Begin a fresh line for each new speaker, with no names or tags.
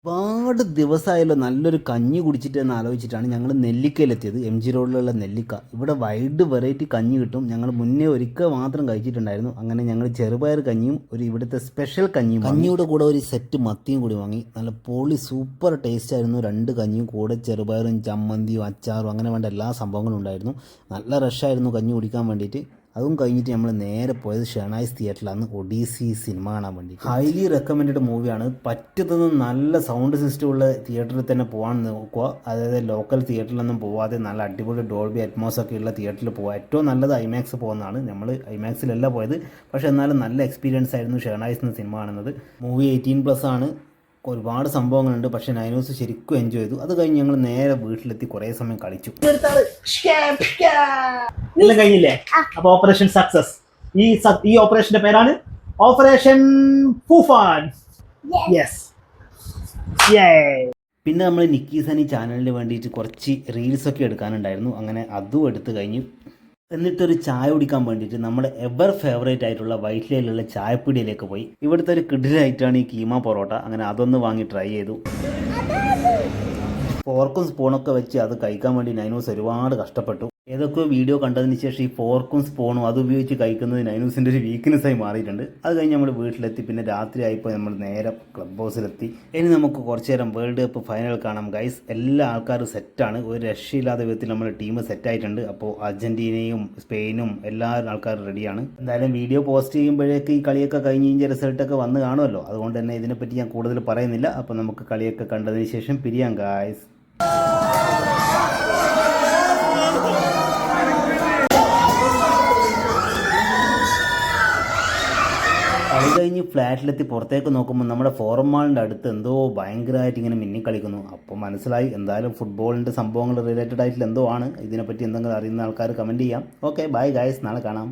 ഒരുപാട് ദിവസമായല്ലോ നല്ലൊരു കഞ്ഞി കുടിച്ചിട്ട് എന്ന് ആലോചിച്ചിട്ടാണ് ഞങ്ങൾ നെല്ലിക്കയിലെത്തിയത്. എം ജി റോഡിലുള്ള നെല്ലിക്ക. ഇവിടെ വൈഡ് വെറൈറ്റി കഞ്ഞി കിട്ടും. ഞങ്ങൾ മുന്നേ ഒരിക്കൽ മാത്രം കഴിച്ചിട്ടുണ്ടായിരുന്നു. അങ്ങനെ ഞങ്ങൾ ചെറുപയർ കഞ്ഞിയും ഒരു ഇവിടുത്തെ സ്പെഷ്യൽ കഞ്ഞിയും കഞ്ഞിയുടെ കൂടെ ഒരു സെറ്റ് മത്തിയും കൂടി വാങ്ങി. നല്ല പൊളി സൂപ്പർ ടേസ്റ്റ് ആയിരുന്നു. രണ്ട് കഞ്ഞിയും കൂടെ ചെറുപയറും ചമ്മന്തിയും അച്ചാറും അങ്ങനെ വേണ്ട എല്ലാ സംഭവങ്ങളും ഉണ്ടായിരുന്നു. നല്ല റഷായിരുന്നു കഞ്ഞി കുടിക്കാൻ വേണ്ടിയിട്ട്. അതും കഴിഞ്ഞിട്ട് നമ്മൾ നേരെ പോയത് ഷെണായിസ് തിയേറ്ററിലാണ് ഒഡീസി സിനിമ കാണാൻ വേണ്ടി. ഹൈലി റെക്കമെൻഡഡ് മൂവിയാണ്. പറ്റുന്നത് നല്ല സൗണ്ട് സിസ്റ്റം ഉള്ള തിയേറ്ററിൽ തന്നെ പോകാൻ നോക്കുക. അതായത് ലോക്കൽ തിയേറ്ററിലൊന്നും പോവാതെ നല്ല അടിപൊളി ഡോൾബി അറ്റ്മോസ് ഒക്കെ ഉള്ള തിയേറ്ററിൽ പോവുക. ഏറ്റവും നല്ലത് ഐമാക്സ് പോകുന്നതാണ്. നമ്മൾ ഐമാക്സിലല്ല പോയത്, പക്ഷേ എന്നാലും നല്ല എക്സ്പീരിയൻസ് ആയിരുന്നു ഷെണായിസ് എന്ന സിനിമ കാണുന്നത്. മൂവി 18+ ആണ്. ഒരുപാട് സംഭവങ്ങളുണ്ട്, പക്ഷേ നൈനൂസ് ശരിക്കും എൻജോയ് ചെയ്തു. അത് കഴിഞ്ഞ് ഞങ്ങൾ നേരെ വീട്ടിലെത്തി കുറേ സമയം കളിച്ചു.
എല്ലാം കഴിഞ്ഞില്ലേ? അപ്പൊ ഓപ്പറേഷൻ സക്സസ്. ഈ ഓപ്പറേഷന്റെ പേരാണ് ഓപ്പറേഷൻ ഫൂഫാൻ. യെസ്.
പിന്നെ നമ്മൾ നിക്കീസനി ചാനലിന് വേണ്ടിയിട്ട് കുറച്ച് റീൽസൊക്കെ എടുക്കാനുണ്ടായിരുന്നു. അങ്ങനെ അതും എടുത്തു കഴിഞ്ഞു. എന്നിട്ടൊരു ചായ കുടിക്കാൻ വേണ്ടിയിട്ട് നമ്മുടെ എവർ ഫേവറേറ്റ് ആയിട്ടുള്ള വൈറ്റ്ലയിലുള്ള ചായപ്പീടിയിലേക്ക് പോയി. ഇവിടുത്തെ ഒരു കിഡിലായിട്ടാണ് ഈ കീമ പൊറോട്ട. അങ്ങനെ അതൊന്ന് വാങ്ങി ട്രൈ ചെയ്തു. ഫോർക്കും സ്പൂണൊക്കെ വെച്ച് അത് കഴിക്കാൻ വേണ്ടി നൈനൂസ് ഒരുപാട് കഷ്ടപ്പെട്ടു. ഏതൊക്കെ വീഡിയോ കണ്ടതിന് ശേഷം ഈ ഫോർക്കും സ്പൂണും അത് ഉപയോഗിച്ച് കഴിക്കുന്നത് നൈനൂസിൻ്റെ ഒരു വീക്ക്നെസ്സായി മാറിയിട്ടുണ്ട്. അത് കഴിഞ്ഞ് നമ്മൾ വീട്ടിലെത്തി. പിന്നെ രാത്രി ആയപ്പോൾ നമ്മൾ നേരെ ക്ലബ് ഹൗസിലെത്തി. ഇനി നമുക്ക് കുറച്ച് നേരം വേൾഡ് കപ്പ് ഫൈനൽ കാണാം ഗൈസ്. എല്ലാ ആൾക്കാരും സെറ്റാണ്. ഒരു രക്ഷയില്ലാത്ത വിധത്തിൽ നമ്മുടെ ടീം സെറ്റായിട്ടുണ്ട്. അപ്പോൾ അർജൻറ്റീനയും സ്പെയിനും എല്ലാ ആൾക്കാരും റെഡിയാണ്. എന്തായാലും വീഡിയോ പോസ്റ്റ് ചെയ്യുമ്പോഴേക്ക് ഈ കളിയൊക്കെ കഴിഞ്ഞ് കഴിഞ്ഞ റിസൾട്ടൊക്കെ വന്ന് കാണുമല്ലോ. അതുകൊണ്ട് തന്നെ ഇതിനെപ്പറ്റി ഞാൻ കൂടുതൽ പറയുന്നില്ല. അപ്പോൾ നമുക്ക് കളിയൊക്കെ കണ്ടതിന് ശേഷം പിരിയാം ഗൈസ്. കളി കഴിഞ്ഞ് ഫ്ലാറ്റിലെത്തി പുറത്തേക്ക് നോക്കുമ്പോൾ നമ്മുടെ ഫോറം മാളിൻ്റെ അടുത്ത് എന്തോ ഭയങ്കരമായിട്ട് ഇങ്ങനെ മിന്നിക്കളിക്കുന്നു. അപ്പോൾ മനസ്സിലായി എന്തായാലും ഫുട്ബോളിൻ്റെ സംഭവങ്ങൾ റിലേറ്റഡ് ആയിട്ടുള്ള എന്തോ ആണ്. ഇതിനെപ്പറ്റി എന്തെങ്കിലും അറിയുന്ന ആൾക്കാർ കമൻറ്റ് ചെയ്യാം. ഓക്കെ ബൈ ഗൈസ്, നാളെ കാണാം.